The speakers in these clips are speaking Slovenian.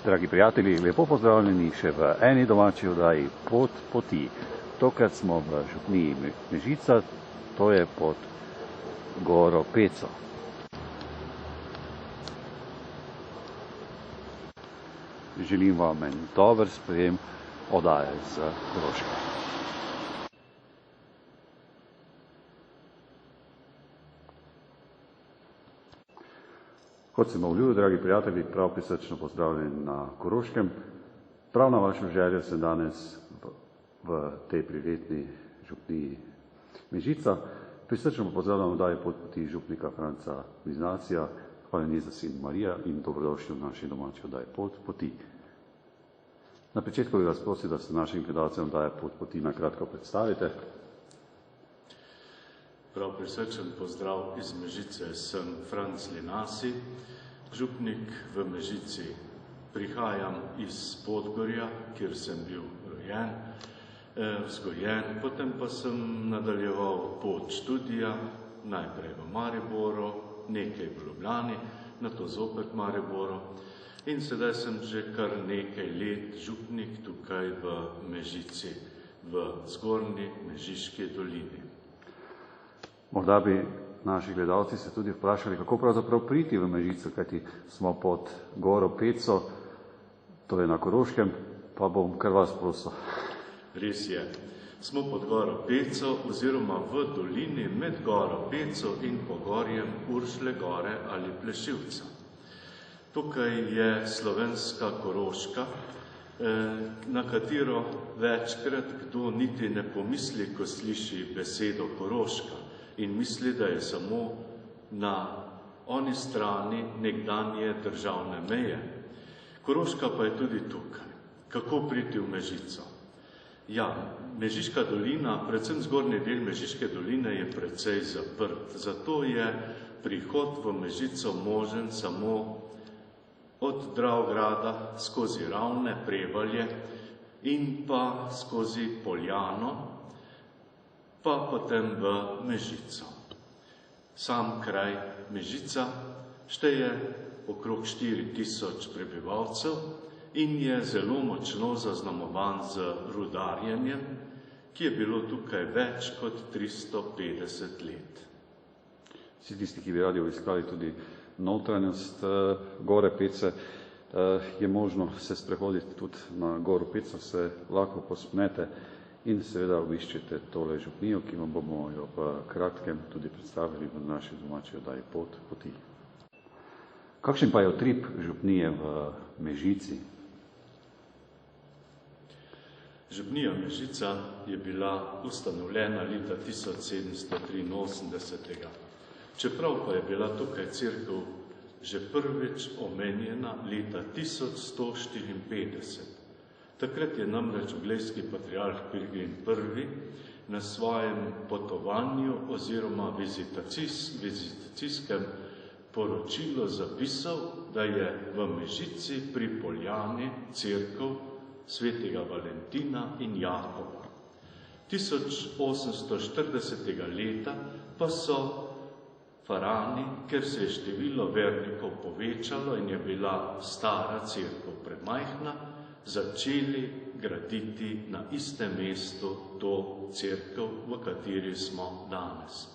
Dragi prijatelji, lepo pozdravljeni še v eni domači oddaji Pot poti. Tokrat smo v župniji Mežica, to je pod Goro Peco. Želim vam en dober sprejem oddaje z Koroške. Kot sem obljubil, dragi prijatelji, prav prisrčno pozdravljeni na Koroškem. Prav na vašo željo sem danes v tej prijetni župniji Mežica. Prisrčno pozdravljam oddaje Pot poti župnika Franca Biznacija, hvaljen za sin Marija in dobrodošli v naši domači oddaji Pot poti. Na začetku bi vas prosil, da se našim gledalcem oddaje Pot poti na kratko predstavite. Prav prisrčen pozdrav iz Mežice, sem Franc Linasi, župnik v Mežici. Prihajam iz Podgorja, kjer sem bil rojen, vzgojen, potem pa sem nadaljeval pot študija, najprej v Mariboru, nekaj v Ljubljani, nato zopet Mariboru in sedaj sem že kar nekaj let župnik tukaj v Mežici, v zgornji Mežiški dolini. Morda bi naši gledalci se tudi vprašali, kako pravzaprav priti v Mežico, kajti smo pod Goro Peco, to je na Koroškem, pa bom kar vas prosil. Res je. Smo pod Goro Peco oziroma v dolini med Goro Peco in pogorjem Uršle gore ali Plešivca. Tukaj je slovenska Koroška, na katero večkrat kdo niti ne pomisli, ko sliši besedo Koroška. In misli, da je samo na oni strani nekdanje državne meje. Koroška pa je tudi tukaj. Kako priti v Mežico? Ja, Mežiška dolina, predvsem zgornji del Mežiške doline je precej zaprt. Zato je prihod v Mežico možen samo od Dravograda skozi Ravne, Prevalje in pa skozi Poljano, pa potem v Mežico. Sam kraj Mežica šteje okrog 4000 prebivalcev in je zelo močno zaznamovan z rudarjenjem, ki je bilo tukaj več kot 350 let. Vsi tisti, ki bi radi obiskali tudi notranjost Gore Pece, je možno se sprehoditi tudi na Goro Peco, se lahko posmnete in seveda obiščete tole župnijo, ki vam bomo jo v kratkem tudi predstavili v naši domači oddaji Pot poti. Kakšen pa je utrip župnije v Mežici? Župnija Mežica je bila ustanovljena leta 1783. Čeprav pa je bila tukaj cerkev že prvič omenjena leta 1154. Takrat je namreč uglejski patriarh Pirgin I. na svojem potovanju oziroma vizitacijskem poročilu zapisal, da je v Mežici pri Poljani cerkev svetega Valentina in Jakova. 1840. leta pa so farani, ker se je število vernikov povečalo in je bila stara cerkev premajhna, začeli graditi na istem mestu to cerkev, v kateri smo danes.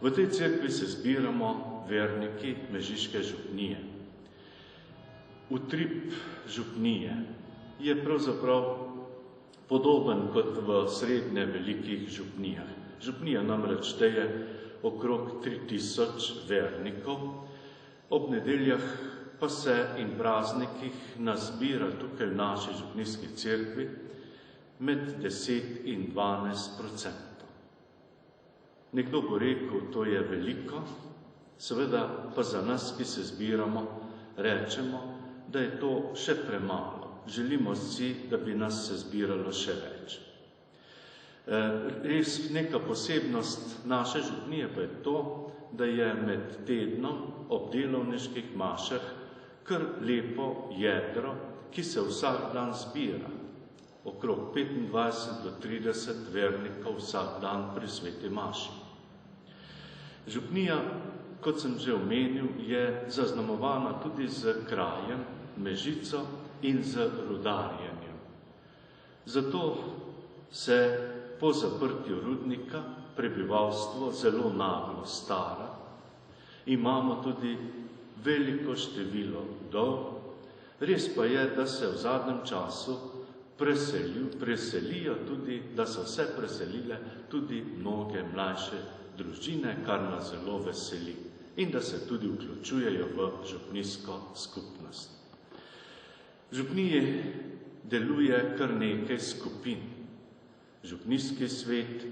V tej cerkvi se zbiramo verniki Mežiške župnije. Utrip župnije je pravzaprav podoben kot v srednje velikih župnijah. Župnija namreč šteje okrog 3000 vernikov, ob nedeljah pa se in praznikih nas zbira tukaj v naši župnijski cerkvi med 10 in 12%. Nekdo bo rekel, to je veliko, seveda pa za nas, ki se zbiramo, rečemo, da je to še premalo. Želimo si, da bi nas se zbiralo še več. Res neka posebnost naše župnije pa je to, da je med tednom ob delovniških mašah kar lepo jedro, ki se vsak dan zbira. Okrog 25 do 30 vernikov vsak dan pri sveti maši. Župnija, kot sem že omenil, je zaznamovana tudi z krajem, Mežico in z rudarjenjem. Zato se po zaprtju rudnika prebivalstvo zelo naglo stara, imamo tudi veliko število vdov, res pa je, da se v zadnjem času preselijo tudi, da so se preselile tudi mnoge mlajše družine, kar nas zelo veseli, in da se tudi vključujejo v župnijsko skupnost. V župniji deluje kar nekaj skupin. Župnijski svet,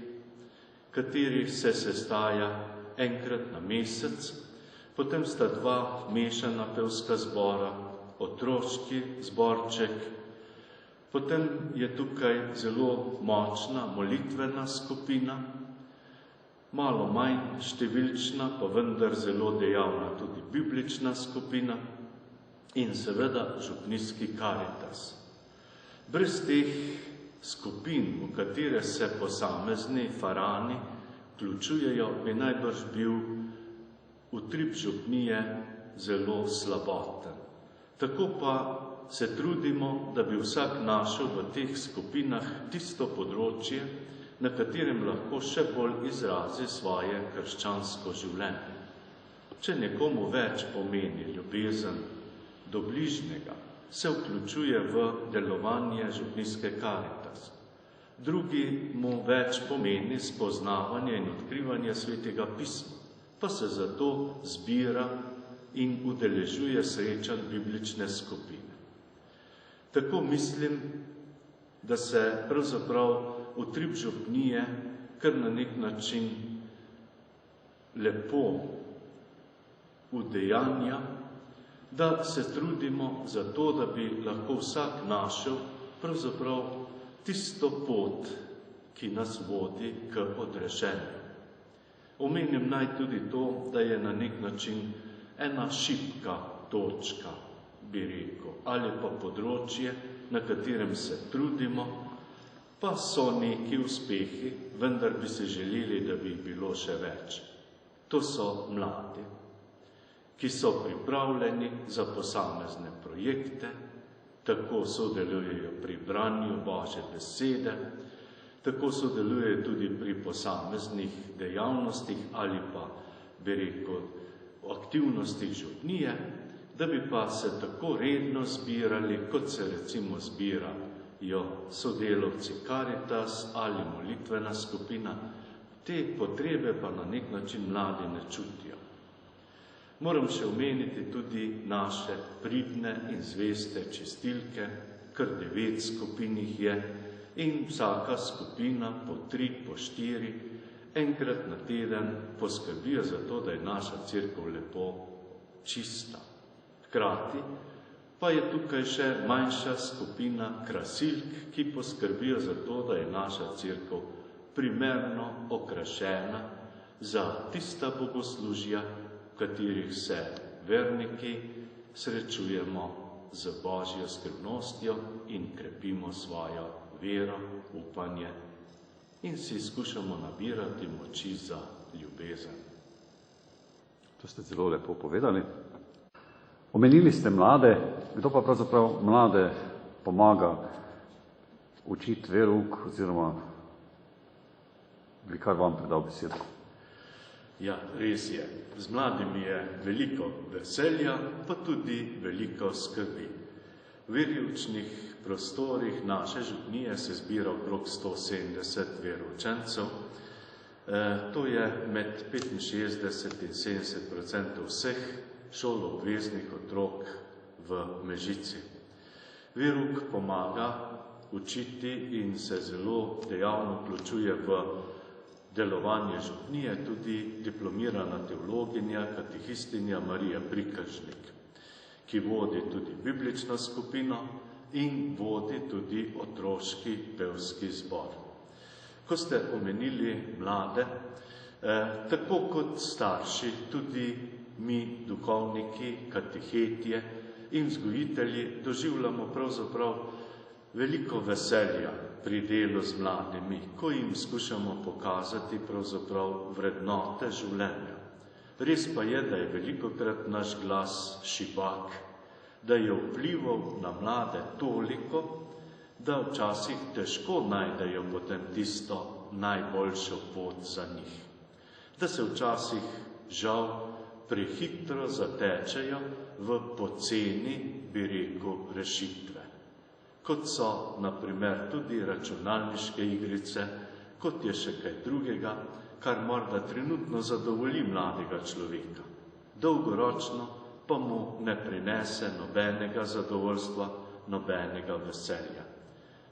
kateri se sestaja enkrat na mesec, potem sta dva mešana pevska zbora, otroški zborček, potem je tukaj zelo močna molitvena skupina, malo manj številčna, pa vendar zelo dejavna tudi biblična skupina in seveda župnijski karitas. Brez teh skupin, v katere se posamezni farani vključujejo, bi najbrž bil utrip župnije zelo slaboten. Tako pa se trudimo, da bi vsak našel v teh skupinah tisto področje, na katerem lahko še bolj izrazi svoje krščansko življenje. Če nekomu več pomeni ljubezen do bližnjega, se vključuje v delovanje župnijske karitas. Drugi mu več pomeni spoznavanje in odkrivanje svetega pisma, pa se zato zbira in udeležuje srečanj biblične skupine. Tako mislim, da se pravzaprav utrip župnije kar na nek način lepo udejanja, da se trudimo za to, da bi lahko vsak našel pravzaprav tisto pot, ki nas vodi k odrešenju. Omenim naj tudi to, da je na nek način ena šibka točka, bi rekel, ali pa področje, na katerem se trudimo, pa so neki uspehi, vendar bi se želeli, da bi jih bilo še več. To so mladi, ki so pripravljeni za posamezne projekte, tako sodelujejo pri branju Božje besede, tako sodelujejo tudi pri posameznih dejavnostih ali pa, bi rekel, aktivnostih župnije, da bi pa se tako redno zbirali, kot se recimo zbirajo sodelavci Karitas ali molitvena skupina, te potrebe pa na nek način mladi ne čutijo. Moram še omeniti tudi naše pridne in zveste čistilke, kar 9 skupin jih je, in vsaka skupina po 3, po 4, enkrat na teden poskrbijo za to, da je naša cerkev lepo čista. Hkrati pa je tukaj še manjša skupina krasilk, ki poskrbijo za to, da je naša cerkev primerno okrašena za tista bogoslužja, v katerih se verniki srečujemo z Božjo skrivnostjo in krepimo svojo vero, upanje in si skušamo nabirati moči za ljubezen. To ste zelo lepo povedali. Omenili ste mlade, kdo pa pravzaprav mlade pomaga učiti verouk, oziroma bi kar vam predal besedo. Ja, res je. Z mladimi je veliko veselja, pa tudi veliko skrbi. V veroučnih prostorih naše župnije se zbira okrog 170 veroučencev. To je med 65 in 70% vseh šoloobveznih otrok v Mežici. Verouk pomaga učiti in se zelo dejavno vključuje v delovanje župnije tudi diplomirana teologinja, katehistinja Marija Prikažnik, ki vodi tudi biblično skupino in vodi tudi otroški pevski zbor. Ko ste omenili mlade, tako kot starši, tudi mi, duhovniki, katehetje in vzgojitelji, doživljamo pravzaprav veliko veselja pri delu z mladimi, ko jim skušamo pokazati pravzaprav vrednote življenja. Res pa je, da je velikokrat naš glas šibak, da je vplival na mlade toliko, da včasih težko najdejo potem tisto najboljšo pot za njih. Da se včasih, žal, prehitro zatečejo v poceni, bi rekel, rešitve. Kot so, na primer, tudi računalniške igrice, kot je še kaj drugega, kar morda trenutno zadovolji mladega človeka. Dolgoročno pa mu ne prinese nobenega zadovoljstva, nobenega veselja.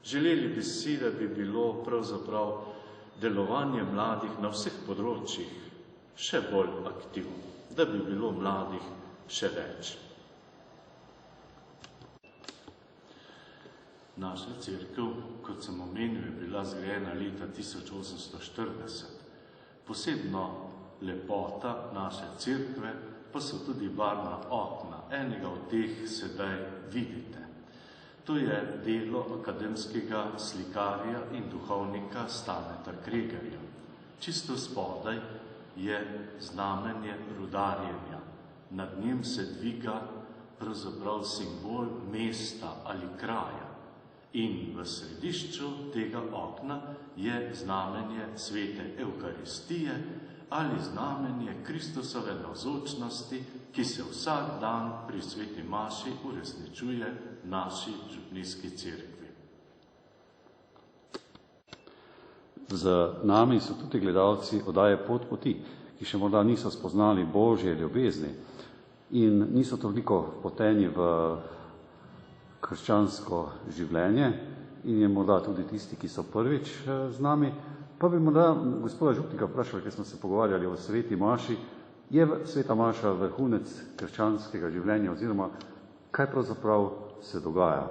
Želeli bi si, da bi bilo pravzaprav delovanje mladih na vseh področjih še bolj aktivno, da bi bilo mladih še več. Naša cerkev, kot sem omenil, je bila zgrajena leta 1840. Posebno lepota naše cerkve pa so tudi barvna okna. Enega od teh sedaj vidite. To je delo akademskega slikarja in duhovnika Staneta Kregarja. Čisto spodaj je znamenje rudarjenja. Nad njim se dviga pravzaprav simbol mesta ali kraja. In v središču tega okna je znamenje svete Evkaristije ali znamenje Kristusove navzočnosti, ki se vsak dan pri sveti maši uresničuje v naši župnijski cerkvi. Z nami so tudi gledalci oddaje Pot poti, ki še morda niso spoznali Božje ljubezni in niso toliko poteni v krščansko življenje in je morda tudi tisti, ki so prvič z nami. Pa bi morda gospoda župnika vprašali, ker smo se pogovarjali o sveti maši, je sveta maša vrhunec krščanskega življenja oziroma kaj pravzaprav se dogaja?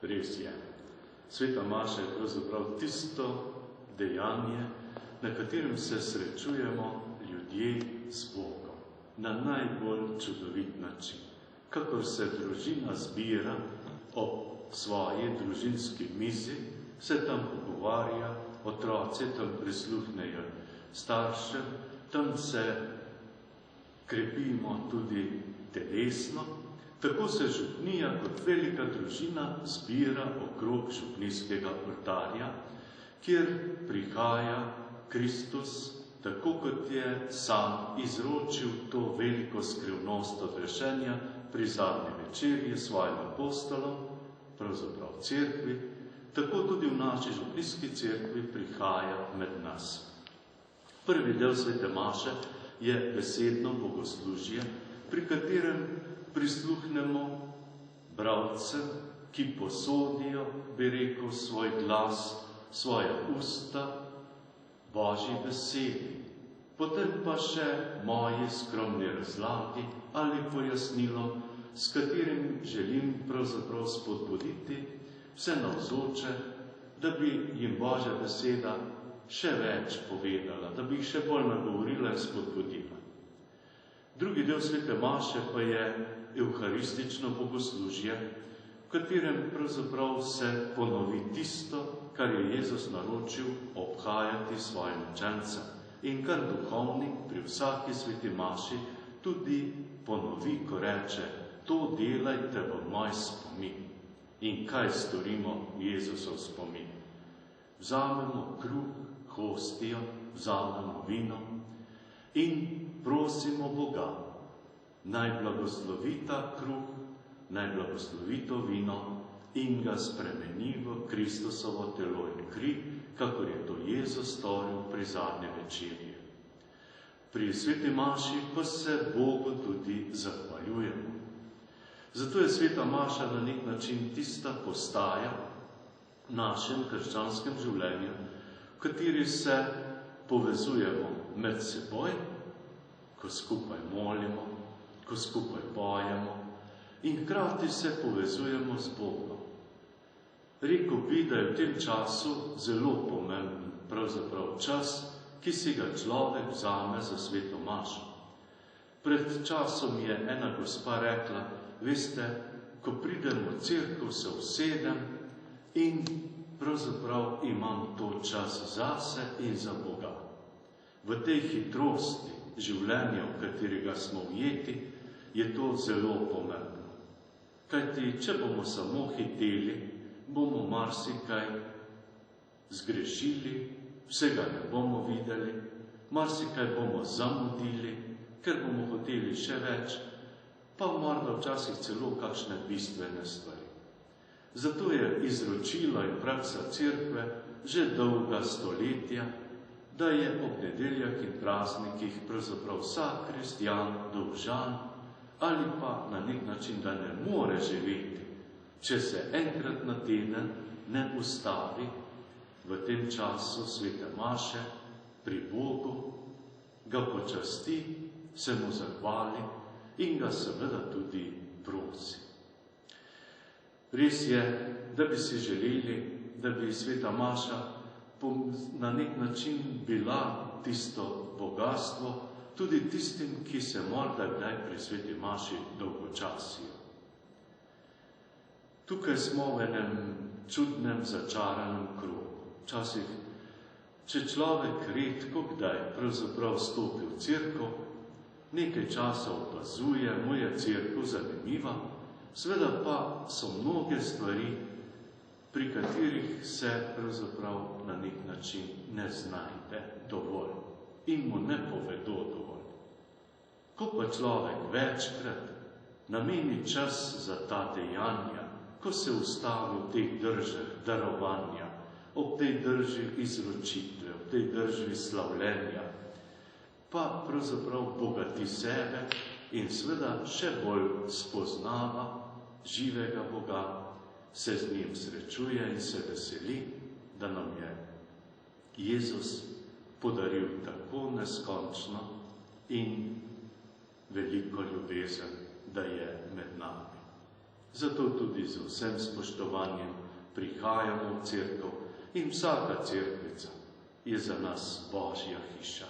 Res je. Sveta maša je pravzaprav tisto dejanje, na katerem se srečujemo ljudje z Bogom na najbolj čudovit način. Kakor se družina zbira ob svoji družinski mizi, se tam pogovarja, otroci tam prisluhnejo staršem, tam se krepimo tudi telesno. Tako se župnija kot velika družina zbira okrog župnijskega oltarja, kjer prihaja Kristus, tako kot je sam izročil to veliko skrivnost odrešenja pri zadnji večerji svojim apostolom, pravzaprav cerkvi, tako tudi v naši župnijski cerkvi prihaja med nas. Prvi del svete maše je besedno bogoslužje, pri katerem prisluhnemo bralcem, ki posodijo, bi rekel, svoj glas, svoja usta, Božji besedi. Potem pa še moji skromni razlagi ali pojasnilo, s katerim želim pravzaprav spodbuditi vse navzoče, da bi jim Božja beseda še več povedala, da bi jih še bolj nagovorila in spodbudila. Drugi del svete maše pa je evharistično bogoslužje, v katerem pravzaprav se ponovi tisto, kar je Jezus naročil obhajati svojim učencem in kar duhovnik pri vsaki sveti maši tudi ponovi, ko reče: to delajte v moj spomin. In kaj storimo Jezusov spomin? Vzamemo kruh, hostijo, vzamemo vino in prosimo Boga, naj blagoslovi ta kruh, naj blagoslovi to vino in ga spremeni v Kristusovo telo in kri, kakor je to Jezus storil pri zadnji večerji. Pri sveti maši pa se Bogu tudi zahvaljujemo. Zato je sveta maša na nek način tista postaja v našem krščanskem življenju, v kateri se povezujemo med seboj, ko skupaj molimo, ko skupaj pojemo in hkrati se povezujemo z Bogom. Rekel bi, da je v tem času zelo pomemben pravzaprav čas, ki si ga človek vzame za sveto mašo. Pred časom je ena gospa rekla: veste, ko pridem v cerkev, se usedem in pravzaprav imam to čas zase in za Boga. V tej hitrosti življenja, v katerega smo ujeti, je to zelo pomembno. Kajti, če bomo samo hiteli, bomo marsikaj zgrešili, vsega ne bomo videli, marsikaj bomo zamudili, ker bomo hoteli še več, pa morda včasih celo kakšne bistvene stvari. Zato je izročilo in praksa cerkve že dolga stoletja, da je ob nedeljah in praznikih pravzaprav vsak kristjan dolžan ali pa na nek način, da ne more živeti, če se enkrat na teden ne ustavi v tem času svete maše pri Bogu, ga počasti, se mu zahvali in ga seveda tudi prosi. Res je, da bi si želeli, da bi sveta maša na nek način bila tisto bogatstvo tudi tistim, ki se morda kdaj pri sveti maši dolgočasijo. Tukaj smo v enem čudnem začaranem krogu. Včasih, če človek redko kdaj pravzaprav stopi v cerkev, nekaj časa opazuje, mu je cerkev zanimiva, seveda pa so mnoge stvari, pri katerih se pravzaprav na nek način ne znajde dovolj in mu ne povedo dovolj. Ko pa človek večkrat nameni čas za ta dejanja, ko se ustavi v teh držah darovanja, ob tej drži izročitve, ob tej drži slavljenja, pa pravzaprav bogati sebe in seveda še bolj spoznava živega Boga, se z njim srečuje in se veseli, da nam je Jezus podaril tako neskončno in veliko ljubezen, da je med nami. Zato tudi z vsem spoštovanjem prihajamo v cerkev in vsaka cerkvica je za nas Božja hiša.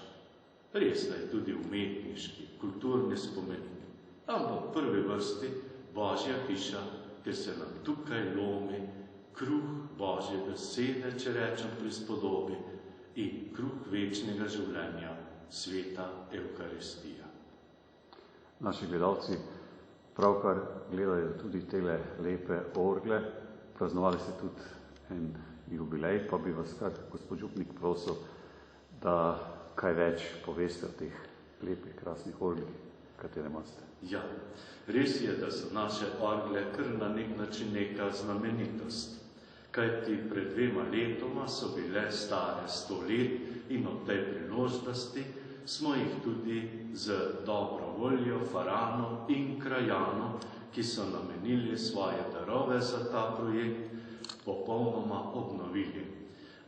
Res, da je tudi umetniški, kulturni spomenik, ampak v prvi vrsti Božja hiša, ker se nam tukaj lomi kruh Božje besede, če rečem prispodobi, in kruh večnega življenja, sveta Evkaristija. Naši gledalci pravkar gledajo tudi tele lepe orgle. Praznovali ste tudi en jubilej, pa bi vas kar, gospod župnik, prosil, da kaj več poveste o teh lepih, krasnih orglih, katere imate. Ja, res je, da so naše orgle kar na nek način neka znamenitost. Kajti pred 2 letoma so bile stare 100 let in ob tej priložnosti smo jih tudi z dobro voljo faranov in krajanov, ki so namenili svoje darove za ta projekt, popolnoma obnovili.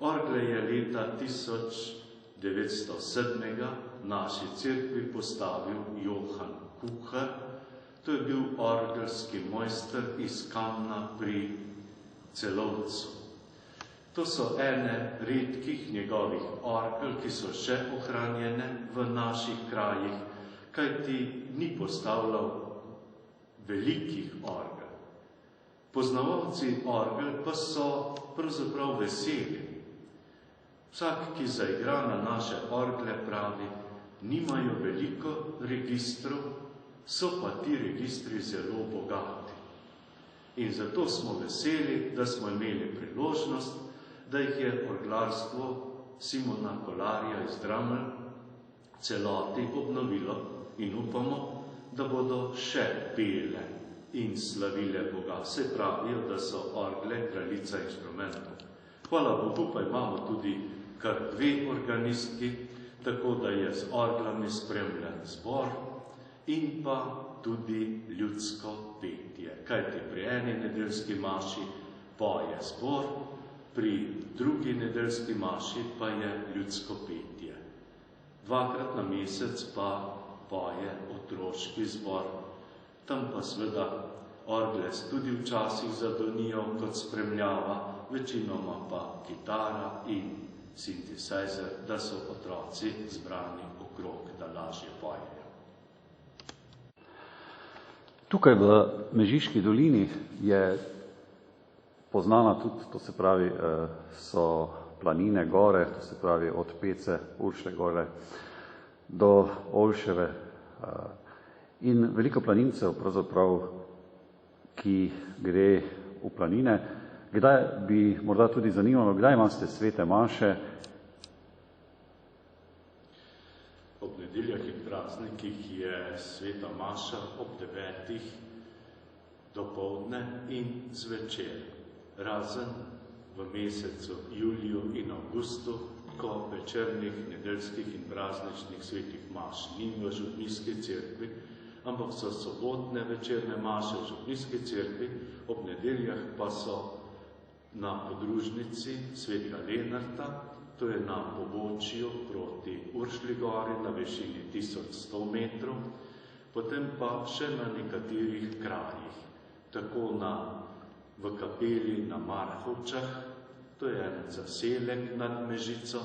Orgle je leta 1907 naši cerkvi postavil Johan Kuhar. To je bil orgelski mojster iz Kamna pri Celovcu. To so ene redkih njegovih orgel, ki so še ohranjene v naših krajih, kajti ni postavljal velikih orgel. Poznavalci orgel pa so pravzaprav veseli. Vsak, ki zaigra na naše orgle, pravi, nimajo veliko registrov, so pa ti registri zelo bogati. In zato smo veseli, da smo imeli priložnost, da jih je orglarstvo Simona Kolarja iz Dramelj celoti obnovilo in upamo, da bodo še pele in slavile Boga. Se pravijo, da so orgle kraljica inštrumentov. Hvala Bogu pa imamo tudi kar 2 organistki, tako da je z orglami spremljen zbor in pa tudi ljudsko petje. Kajti pri eni nedeljski maši poje zbor, pri drugi nedeljski maši pa je ljudsko petje. 2-krat na mesec pa poje otroški zbor. Tam pa seveda orgle tudi včasih zadonijo kot spremljava, večinoma pa kitara in sintesajzer, da so otroci zbrani okrog, da lažje pojejo. Tukaj v Mežiški dolini je poznana tudi, to se pravi, so planine, gore, to se pravi od Pece, Uršle gore do Olševe. In veliko planincev pravzaprav ki gre v planine. Kdaj bi morda tudi zanimalo, kdaj imate svete maše? Ob nedeljah in praznikih je sveta maša ob 9. dopoldne in zvečer, razen v mesecu juliju in avgustu, ko večernih, nedeljskih in prazničnih svetih maš ni v župnijski cerkvi, ampak so sobotne večerne maše v župnijski cerkvi, ob nedeljah pa so na podružnici svetega Lenarta, to je na pobočju proti Uršlji gori na višini 1100 metrov, potem pa še na nekaterih krajih, tako v kapeli na Marhovčah, to je en zaselek nad Mežico,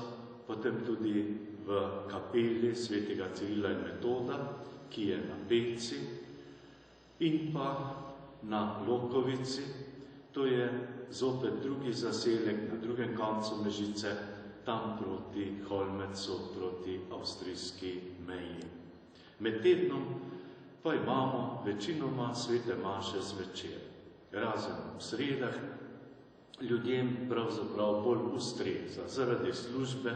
potem tudi v kapeli svetega Cirila in Metoda, ki je na Peci, in pa na Lokovici, to je zopet drugi zaselek na drugem koncu Mežice, tam proti Holmecu, proti avstrijski meji. Med tednom pa imamo večinoma svete maše zvečer, razen v sredah, ljudem pravzaprav bolj ustreza zaradi službe,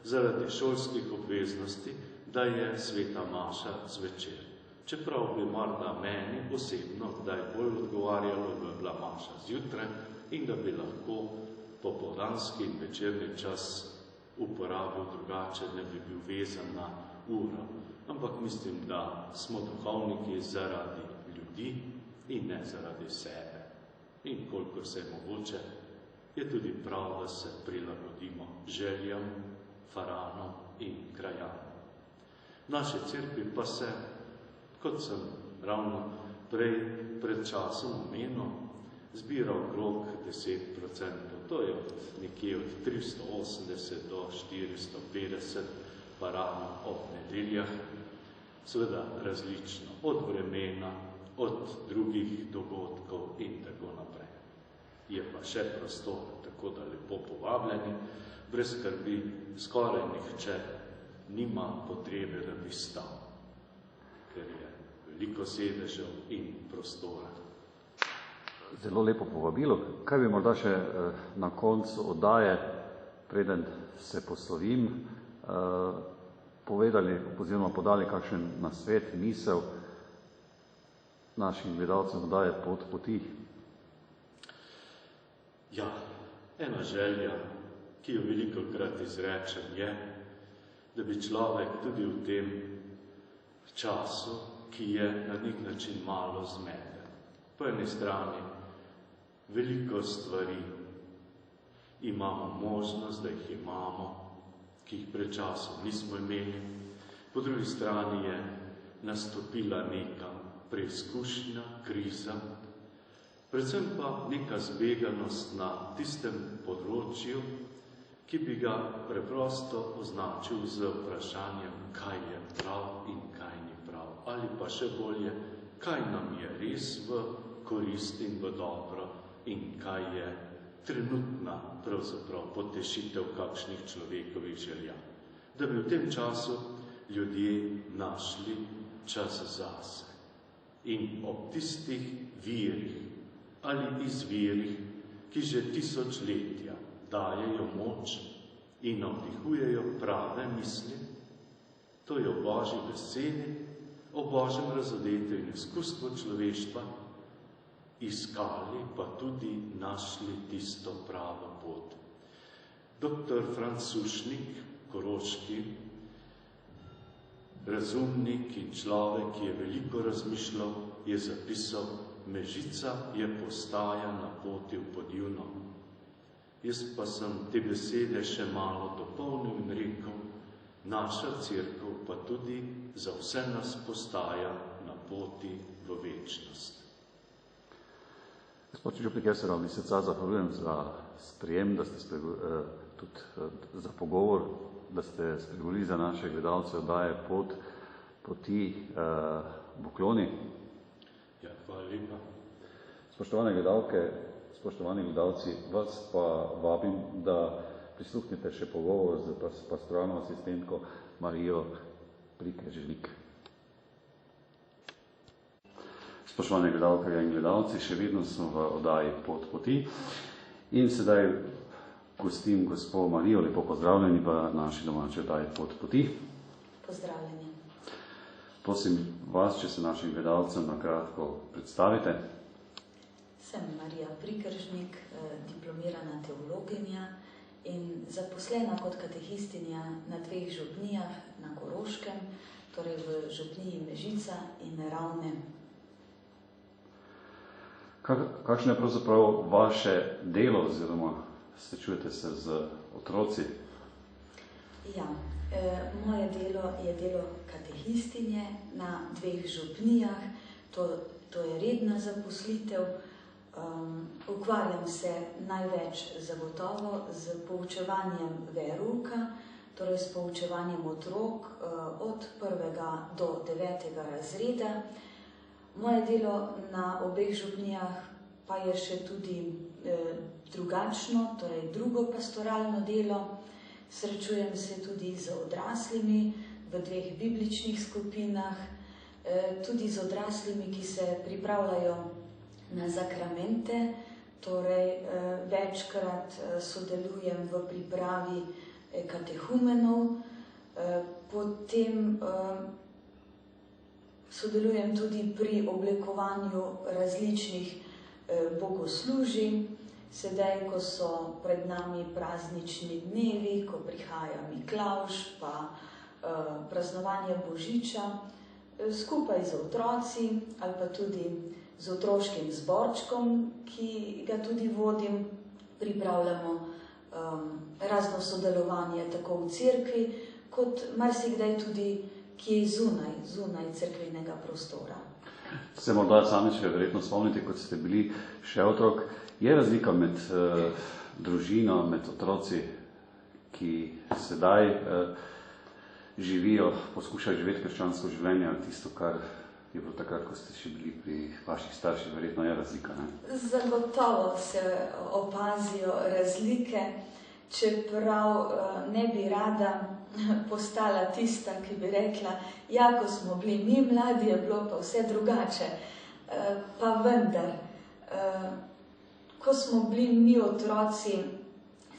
zaradi šolskih obveznosti, da je sveta maša zvečer. Čeprav bi morda meni osebno kdaj bolj odgovarjalo, da bi bila maša zjutraj in da bi lahko popoldanski in večerni čas uporabil drugače, ne bi bil vezan na uro. Ampak mislim, da smo duhovniki zaradi ljudi in ne zaradi sebe. In kolikor se je mogoče, je tudi prav, da se prilagodimo željam, faranom in krajanom. V naši cerkvi pa se, kot sem ravno pred časom omenil, zbira okrog 10%. To je nekje od 380 do 450 paranov ob nedeljah, seveda različno, od vremena, od drugih dogodkov in tako naprej. Je pa še prostor, tako da lepo povabljeni, brez skrbi, skoraj nihče nima potrebe, da bi stal, ker je veliko sedežev in prostora. Zelo lepo povabilo. Kaj bi morda še na koncu oddaje, preden se poslovim, povedali oziroma podali kakšen nasvet, misel našim gledalcem oddaje Pot poti? Ja, ena želja, ki jo velikokrat izrečem, je, da bi človek tudi v tem času, ki je na nek način malo zmeden. Po eni strani veliko stvari imamo možnost, da jih imamo, ki jih pred časom nismo imeli. Po drugi strani je nastopila neka preizkušnja, kriza, predvsem pa neka zbeganost na tistem področju, ki bi ga preprosto označil z vprašanjem, kaj je prav in kaj ni prav. Ali pa še bolje, kaj nam je res v korist in v dobro in kaj je trenutna pravzaprav potešitev kakšnih človekovih želja. Da bi v tem času ljudje našli čas zase in ob tistih virih ali izvirih, ki že tisočletja dajejo moč in navdihujejo prave misli, to je o Božji besedi, o Božjem razodetju in izkustvu človeštva, iskali pa tudi našli tisto pravo pot. Dr. Franc Sušnik, koroški razumnik in človek, ki je veliko razmišljal, je zapisal: Mežica je postaja na poti v Podjuno. Jaz pa sem te besede še malo dopolnil in rekel: naša cerkev pa tudi za vse nas postaja na poti v večnost. Gospod župnik, jaz se vam iz srca zahvaljujem za sprejem, da ste tudi za pogovor, da ste spregovorili za naše gledalce oddaje Pot poti Bokloni. Ja, hvala lepa. Spoštovane gledalke, spoštovani gledalci, vas pa vabim, da prisluhnete še pogovor z pastoralno asistentko Marijo Prikeržnik. Spoštovane gledalke in gledalci, še vedno smo v oddaji Pot poti in sedaj gostim gospo Marijo, lepo pozdravljeni v naši domači oddaji Pot poti. Pozdravljeni. Prosim vas, če se našim gledalcem na kratko predstavite. Sem Marija Prikržnik, diplomirana teologinja in zaposlena kot katehistinja na 2 župnijah na Koroškem, torej v župniji Mežica in Ravne. Kakšno je pravzaprav vaše delo oziroma srečujete se z otroci? Ja, moje delo je delo katehistinje na 2 župnijah, to je redna zaposlitev. Ukvarjam se največ zagotovo z poučevanjem verouka, torej s poučevanjem otrok od 1. do 9. razreda. Moje delo na obeh župnijah pa je še tudi drugačno, torej drugo pastoralno delo. Srečujem se tudi z odraslimi v 2 bibličnih skupinah, tudi z odraslimi, ki se pripravljajo na zakramente, torej večkrat sodelujem v pripravi katehumenov, potem sodelujem tudi pri oblikovanju različnih bogoslužij. Sedaj, ko so pred nami praznični dnevi, ko prihaja Miklavž, pa praznovanje Božiča, skupaj z otroci ali pa tudi z otroškim zborčkom, ki ga tudi vodim, pripravljamo razno sodelovanje tako v cerkvi, kot marsikdaj tudi kje zunaj cerkvenega prostora. Se morda sami še verjetno spomnite, kot ste bili še otrok, je razlika med družino, med otroci, ki sedaj živijo, poskušajo živeti krščansko življenje, ali tisto, kar je bilo takrat, ko ste še bili pri vaših starših, verjetno je razlika, ne? Zagotovo se opazijo razlike, čeprav ne bi rada postala tista, ki bi rekla, ja, ko smo bili mi mladi, je bilo pa vse drugače. Pa vendar, ko smo bili mi otroci,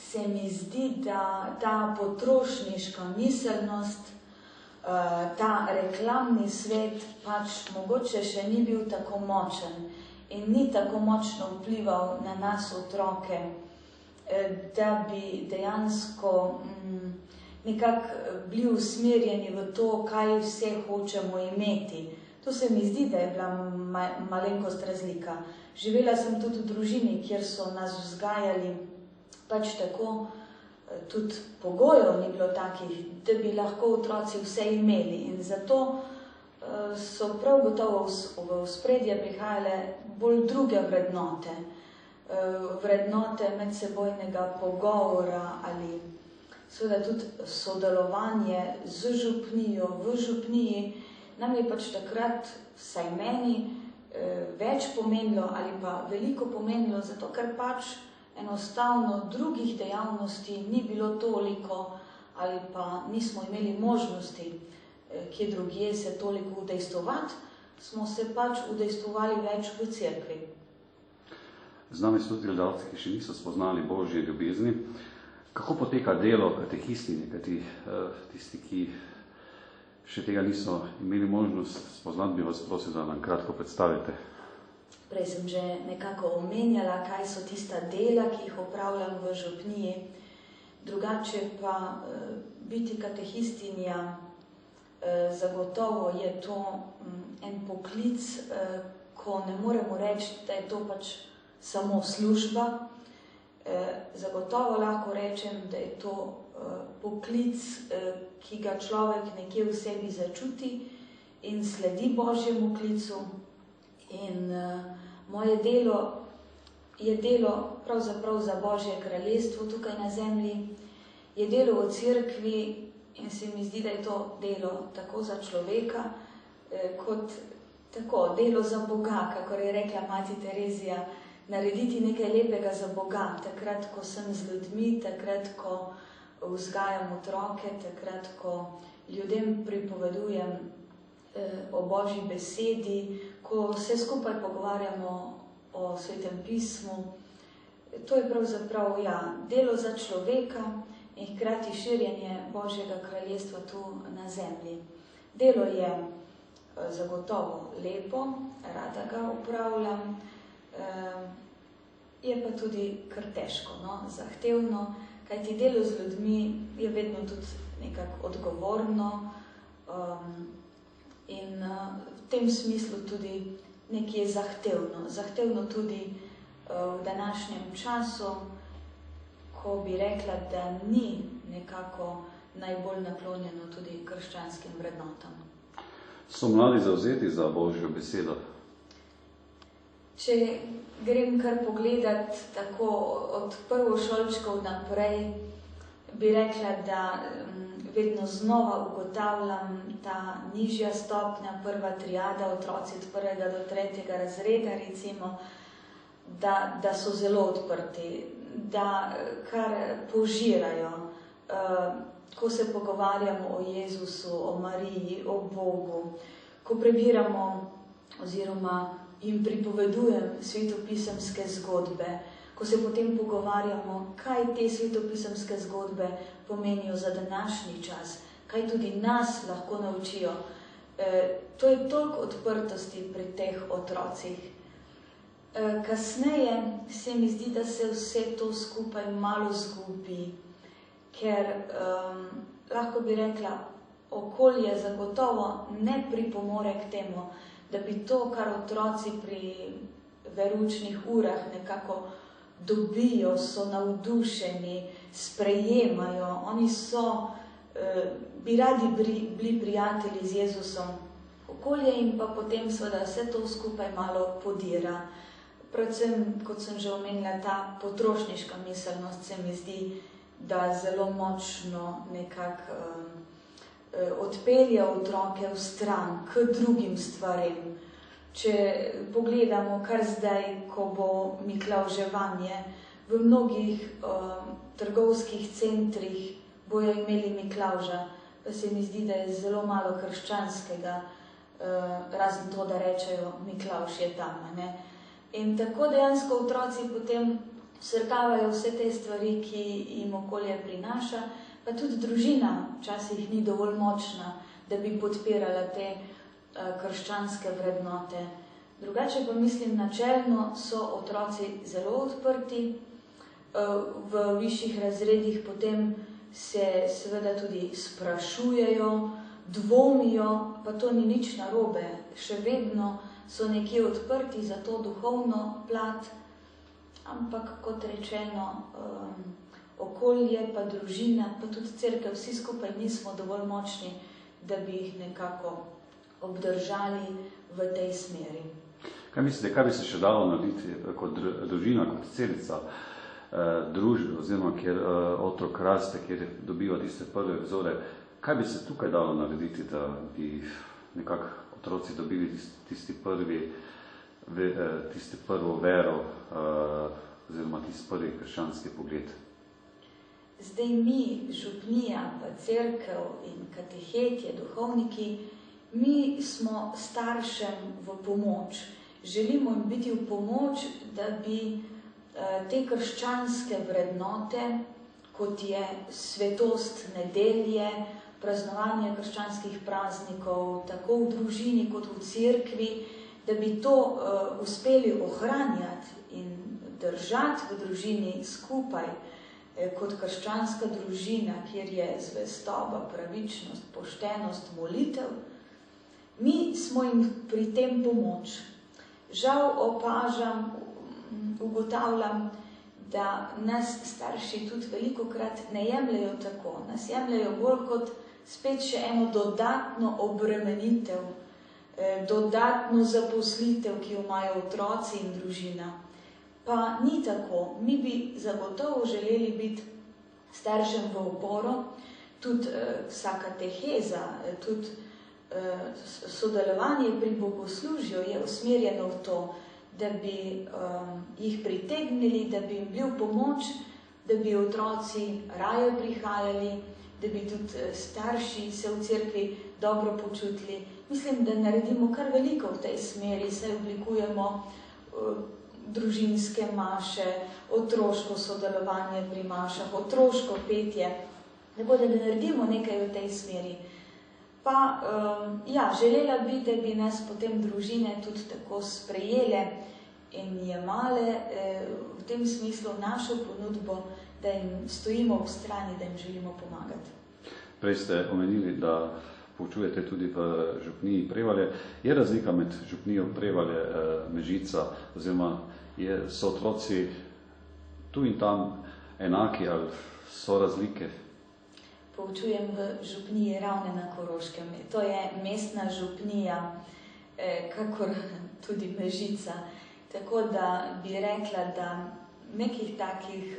se mi zdi, da ta potrošniška miselnost, ta reklamni svet pač mogoče še ni bil tako močen in ni tako močno vplival na nas otroke, da bi dejansko nekako bili usmerjeni v to, kaj vse hočemo imeti. To se mi zdi, da je bila malenkost razlika. Živela sem tudi v družini, kjer so nas vzgajali pač tako, tudi pogojev ni bilo takih, da bi lahko otroci vse imeli. In zato so prav gotovo v ospredje prihajale bolj druge vrednote. Vrednote medsebojnega pogovora ali seveda tudi sodelovanje z župnijo, v župniji. Nam je pač takrat, vsaj meni, več pomenilo ali pa veliko pomenilo, zato ker pač enostavno drugih dejavnosti ni bilo toliko ali pa nismo imeli možnosti, kje drugje se toliko udejstvovati, smo se pač udejstvovali več v cerkvi. Z nami so tudi gledalci, ki še niso spoznali Božje ljubezni. Kako poteka delo katehistinje, kajti tisti, ki še tega niso imeli možnost spoznati, bi vas prosil, da nam kratko predstavite. Prej sem že nekako omenjala, kaj so tista dela, ki jih opravljam v župniji. Drugače pa biti katehistinja, zagotovo je to en poklic, ko ne moremo reči, da je to pač samo služba. Zagotovo lahko rečem, da je to poklic, ki ga človek nekje v sebi začuti in sledi Božjemu klicu. In moje delo je delo pravzaprav za Božje kraljestvo tukaj na zemlji, je delo v cerkvi in se mi zdi, da je to delo tako za človeka, kot tako delo za Boga, kakor je rekla mati Terezija, narediti nekaj lepega za Boga, takrat, ko sem z ljudmi, takrat, ko vzgajam otroke, takrat, ko ljudem pripovedujem o Božji besedi, ko se skupaj pogovarjamo o Svetem pismu. To je pravzaprav delo za človeka in hkrati širjenje Božjega kraljestva tu na zemlji. Delo je zagotovo lepo, rada ga upravljam, je pa tudi kar težko, zahtevno, kajti delo z ljudmi je vedno tudi nekako odgovorno in v tem smislu tudi nekje zahtevno. Zahtevno tudi v današnjem času, ko bi rekla, da ni nekako najbolj naklonjeno tudi krščanskim vrednotam. So mladi zavzeti za Božjo besedo? Če grem kar pogledat tako od prvošolčkov naprej, bi rekla, da vedno znova ugotavljam ta nižja stopnja, prva triada, otroci od 1. do 3. razreda, recimo, da so zelo odprti, da kar požirajo, ko se pogovarjamo o Jezusu, o Mariji, o Bogu, ko prebiramo oziroma jim pripovedujem svetopisemske zgodbe, ko se potem pogovarjamo, kaj te svetopisemske zgodbe pomenijo za današnji čas, kaj tudi nas lahko naučijo. To je toliko odprtosti pri teh otrocih. Kasneje se mi zdi, da se vse to skupaj malo zgubi, ker lahko bi rekla, okolje zagotovo ne pripomore k temu, da bi to, kar otroci pri veroučnih urah nekako dobijo, so navdušeni, sprejemajo, oni bi radi bili prijatelji z Jezusom. Okolje in pa potem seveda vse to skupaj malo podira. Predvsem, kot sem že omenila, ta potrošniška miselnost se mi zdi, da zelo močno nekako odpelje otroke v stran k drugim stvarem. Če pogledamo kar zdaj, ko bo miklavževanje, v mnogih trgovskih centrih bojo imeli miklavža, pa se mi zdi, da je zelo malo krščanskega, razen to, da rečejo, miklavž je tam. In tako dejansko otroci potem srkavajo vse te stvari, ki jim okolje prinaša, pa tudi družina včasih ni dovolj močna, da bi podpirala te krščanske vrednote. Drugače pa mislim, načelno so otroci zelo odprti, v višjih razredih potem se seveda tudi sprašujejo, dvomijo, pa to ni nič narobe, še vedno so nekje odprti za to duhovno plat, ampak kot rečeno, okolje pa družina, pa tudi cerkev, vsi skupaj nismo dovolj močni, da bi jih nekako obdržali v tej smeri. Kaj mislite, kaj bi se še dalo narediti kot družina, kot celica družbe, oziroma kjer otrok raste, kjer dobiva tiste prve vzore, kaj bi se tukaj dalo narediti, da bi nekako otroci dobili tisti prvo vero, oziroma tisti prvi krščanski pogled? Zdaj mi, župnija, pa cerkev in katehetje, duhovniki, mi smo staršem v pomoč. Želimo jim biti v pomoč, da bi te krščanske vrednote, kot je svetost nedelje, praznovanje krščanskih praznikov, tako v družini kot v cerkvi, da bi to uspeli ohranjati in držati v družini skupaj, kot krščanska družina, kjer je zvestoba, pravičnost, poštenost, molitev, mi smo jim pri tem pomoč. Žal opažam, ugotavljam, da nas starši tudi velikokrat ne jemljajo tako. Nas jemljajo bolj kot spet še eno dodatno obremenitev, dodatno zaposlitev, ki jo imajo otroci in družina. Pa ni tako. Mi bi zagotovo želeli biti staršem v oporo, tudi vsa kateheza, tudi sodelovanje pri bogoslužju je usmerjeno v to, da bi jih pritegnili, da bi jim bil pomoč, da bi otroci raje prihajali, da bi tudi starši se v cerkvi dobro počutili. Mislim, da naredimo kar veliko v tej smeri, saj oblikujemo družinske maše, otroško sodelovanje pri mašah, otroško petje, tako da naredimo nekaj v tej smeri. Pa, želela bi, da bi nas potem družine tudi tako sprejele in jemale v tem smislu našo ponudbo, da jim stojimo v strani, da jim želimo pomagati. Prej ste omenili, da poučujete tudi v župniji Prevalje. Je razlika med župnijo Prevalje, Mežica, oziroma so otroci tu in tam enaki ali so razlike? Poučujem v župniji Ravne na Koroškem. To je mestna župnija, kakor tudi Mežica. Tako da bi rekla, da nekih takih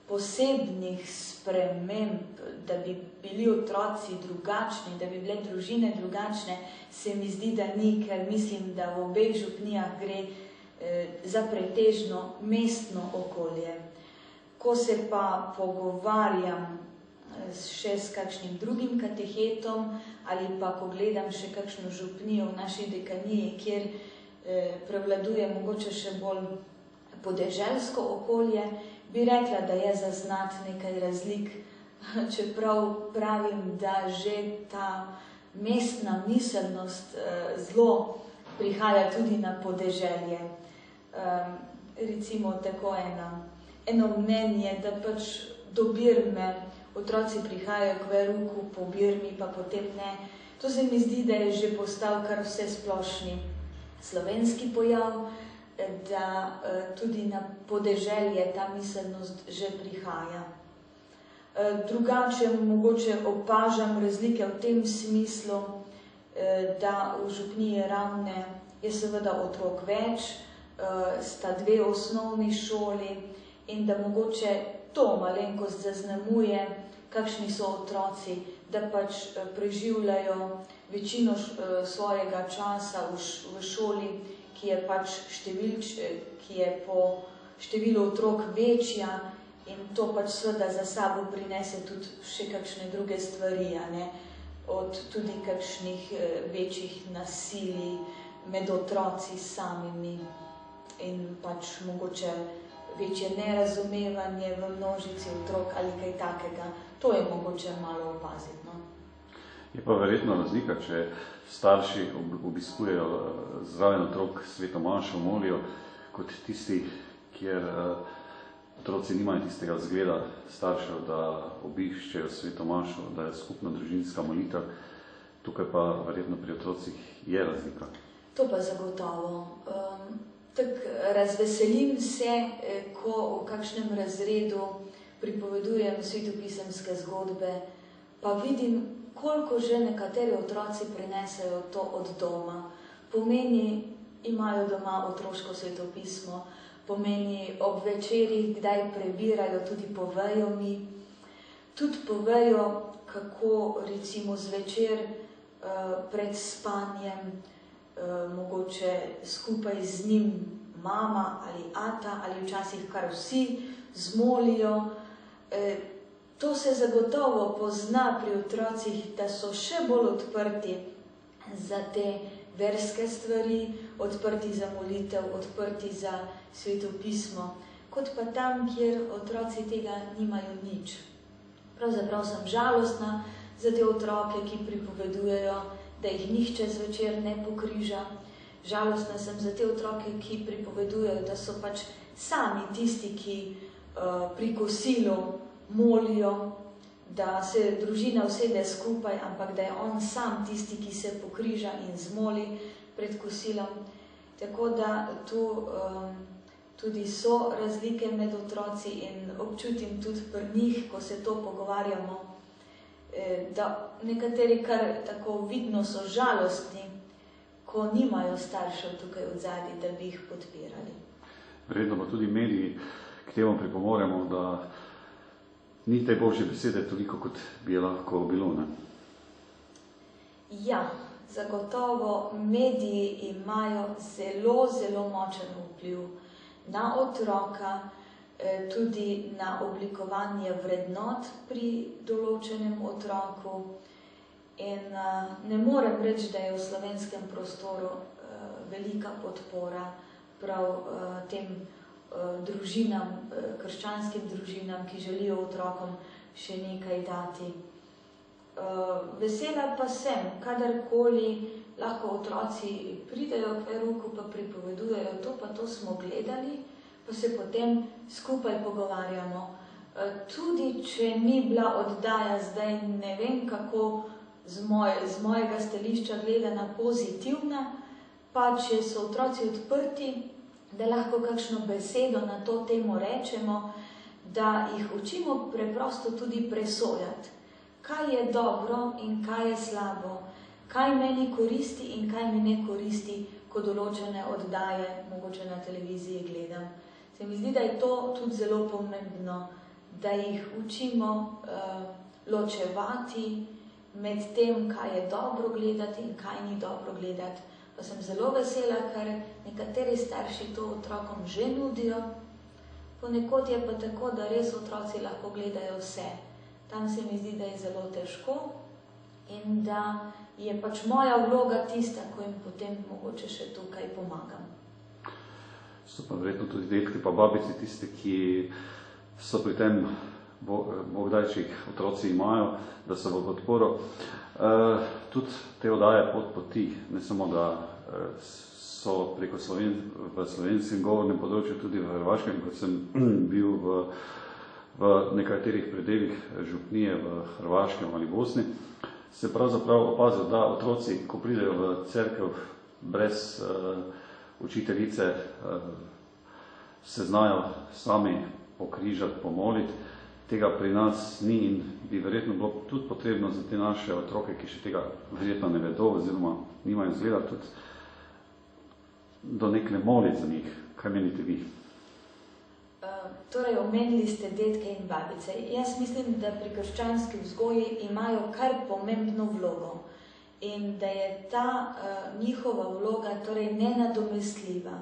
posebnih sprememb, da bi bili otroci drugačni, da bi bile družine drugačne, se mi zdi, da ni, ker mislim, da v obeh župnijah gre za pretežno mestno okolje. Ko se pa pogovarjam še s kakšnim drugim katehetom ali pa ko gledam še kakšno župnijo v naši dekaniji, kjer prevladuje mogoče še bolj podeželsko okolje, bi rekla, da je zaznati nekaj razlik, čeprav pravim, da že ta mestna miselnost zelo prihaja tudi na podeželje. Recimo tako eno mnenje, da pač do Birme otroci prihajajo k veruku, po Birmi pa potem ne. To se mi zdi, da je že postal kar vse splošni slovenski pojav, da tudi na podeželje ta miselnost že prihaja. Drugače mogoče opažam razlike v tem smislu, da v župniji Ravne je seveda otrok več, sta dve osnovni šoli in da mogoče to malenkost zaznamuje, kakšni so otroci, da pač preživljajo večino svojega časa v šoli, ki je pač ki je po številu otrok večja in to pač seveda za sabo prinese tudi še kakšne druge stvari, od tudi kakšnih večjih nasilij med otroci samimi in pač mogoče večje nerazumevanje v množici otrok ali kaj takega. To je mogoče malo opaziti. Je pa verjetno razlika, če starši obiskujejo zraven otrok svetomašo, molijo, kot tisti, kjer otroci nimajo tistega zgleda staršev, da obiščejo svetomašo, da je skupna družinska molitev. Tukaj pa verjetno pri otrocih je razlika. To pa zagotovo. Razveselim se, ko v kakšnem razredu pripovedujem svetopisemske zgodbe, pa vidim, koliko že nekateri otroci prinesejo to od doma. Pomeni, imajo doma otroško svetopismo, pomeni ob večerih, kdaj prebirajo, tudi povejo mi. Tudi povejo, kako recimo zvečer pred spanjem mogoče skupaj z njim mama ali ata ali včasih kar vsi zmolijo. To se zagotovo pozna pri otrocih, da so še bolj odprti za te verske stvari, odprti za molitev, odprti za svetopismo, kot pa tam, kjer otroci tega nimajo nič. Pravzaprav sem žalostna za te otroke, ki pripovedujejo, da jih nihče zvečer ne pokriža. Žalostna sem za te otroke, ki pripovedujejo, da so pač sami tisti, ki pri kosilu molijo, da se družina usede skupaj, ampak da je on sam tisti, ki se pokriža in zmoli pred kosilom. Tako da tu tudi so razlike med otroci in občutim tudi pri njih, ko se to pogovarjamo, da nekateri kar tako vidno so žalostni, ko nimajo staršev tukaj odzadaj, da bi jih podpirali. Verjetno pa tudi mediji k temu pripomoremo, da ni te Božje besede toliko, kot bi je lahko bilo, ne? Ja, zagotovo mediji imajo zelo, zelo močen vpliv na otroka, tudi na oblikovanje vrednot pri določenem otroku. In ne morem reči, da je v slovenskem prostoru velika podpora prav tem družinam, krščanskim družinam, ki želijo otrokom še nekaj dati. Vesela pa sem, kadarkoli lahko otroci pridejo k verouku, pa pripovedujejo, to smo gledali, pa se potem skupaj pogovarjamo. Tudi, če ni bila oddaja zdaj ne vem kako z mojega stališča gledana pozitivna, pa če so otroci odprti, da lahko kakšno besedo na to temo rečemo, da jih učimo preprosto tudi presojati, kaj je dobro in kaj je slabo, kaj meni koristi in kaj mi ne koristi, ko določene oddaje mogoče na televiziji gledam. Se mi zdi, da je to tudi zelo pomembno, da jih učimo ločevati med tem, kaj je dobro gledati in kaj ni dobro gledati. Pa sem zelo vesela, ker nekateri starši to otrokom že nudijo, ponekod je pa tako, da res otroci lahko gledajo vse. Tam se mi zdi, da je zelo težko in da je pač moja vloga tista, ko jim potem mogoče še tukaj pomagam. So pa verjetno tudi detki pa babici tisti, ki so pri tem, Bog daj, če jih otroci imajo, da so v podporo. Tudi te oddaje Pot poti, ne samo da so preko v slovenskem govornem področju, tudi v hrvaškem, kot sem bil v nekaterih predelih župnije v Hrvaškem ali Bosni, se pravzaprav opazil, da otroci, ko pridejo v cerkev brez učiteljice, se znajo sami pokrižati, pomoliti. Tega pri nas ni in bi verjetno bilo tudi potrebno za te naše otroke, ki še tega verjetno ne vedo oziroma nimajo izgleda, tudi do nekle moliti za njih. Kaj menite vi? Torej, omenili ste detke in babice. Jaz mislim, da pri krščanski vzgoji imajo kar pomembno vlogo in da je ta njihova vloga torej nenadomestljiva.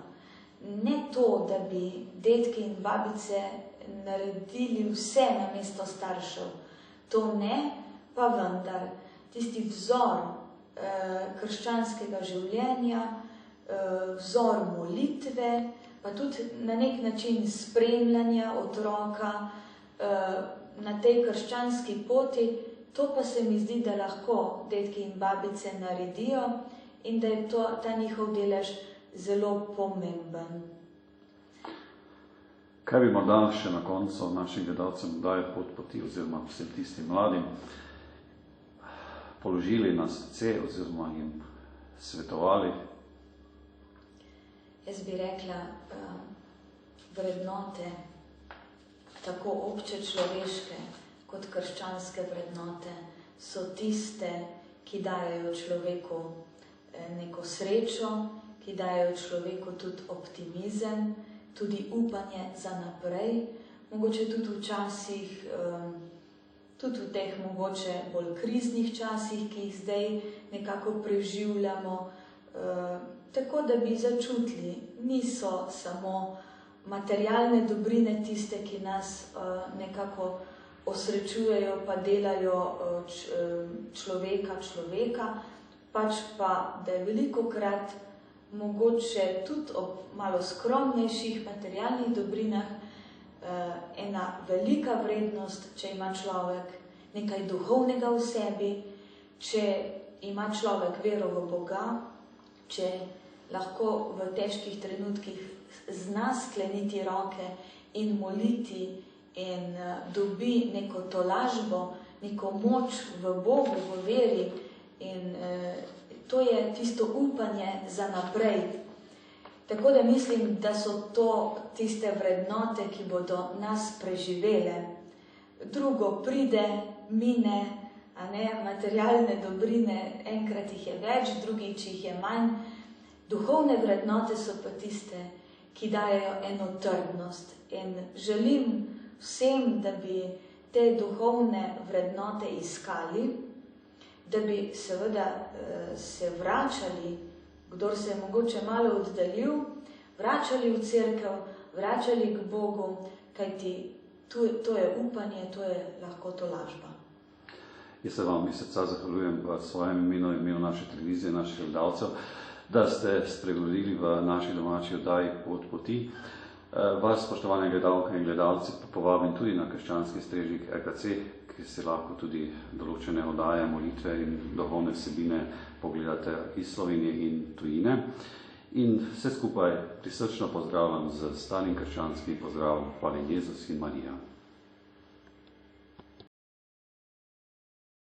Ne to, da bi detke in babice naredili vse namesto staršev. To ne, pa vendar. Tisti vzor krščanskega življenja, vzor molitve, pa tudi na nek način spremljanja otroka na tej krščanski poti, to pa se mi zdi, da lahko detki in babice naredijo in da je ta njihov delež zelo pomemben. Kaj bi morda še na koncu našim gledalcem daje Pot poti oziroma vsem tistim mladim položili na srce oziroma jim svetovali? Jaz bi rekla, vrednote, tako obče človeške kot krščanske vrednote, so tiste, ki dajejo človeku neko srečo, ki dajejo človeku tudi optimizem, tudi upanje za naprej, mogoče tudi včasih, tudi v teh mogoče bolj kriznih časih, ki jih zdaj nekako preživljamo, tako da bi začutili, niso samo materialne dobrine tiste, ki nas nekako osrečujejo pa delajo človeka, pač pa, da je velikokrat mogoče tudi ob malo skromnejših materialnih dobrinah ena velika vrednost, če ima človek nekaj duhovnega v sebi, če ima človek vero v Boga, če lahko v težkih trenutkih zna skleniti roke in moliti in dobi neko tolažbo, neko moč v Bogu, v veri in to je tisto upanje za naprej. Tako da mislim, da so to tiste vrednote, ki bodo nas preživele. Drugo pride, mine, materialne dobrine, enkrat jih je več, drugič jih je manj. Duhovne vrednote so pa tiste, ki dajejo eno trdnost. In želim vsem, da bi te duhovne vrednote iskali, da bi seveda se vračali, kdor se je mogoče malo oddaljil, vračali v cerkev, vračali k Bogu, kajti to je upanje, to je lahko tolažba. Jaz se vam iz srca zahvaljujem v svojem imenu, imenu naše televizije, naših gledalcev, da ste spregovorili v naši domači oddaji Pot poti. Vas, spoštovane gledalke in gledalci, pa povabim tudi na krščanski strežnik RKC, ki si lahko tudi določene oddaje, molitve in duhovne vsebine pogledate iz Slovenije in tujine. In vse skupaj prisrčno pozdravljam z stalnim krščanskim pozdravom. Hvala Jezus in Marija.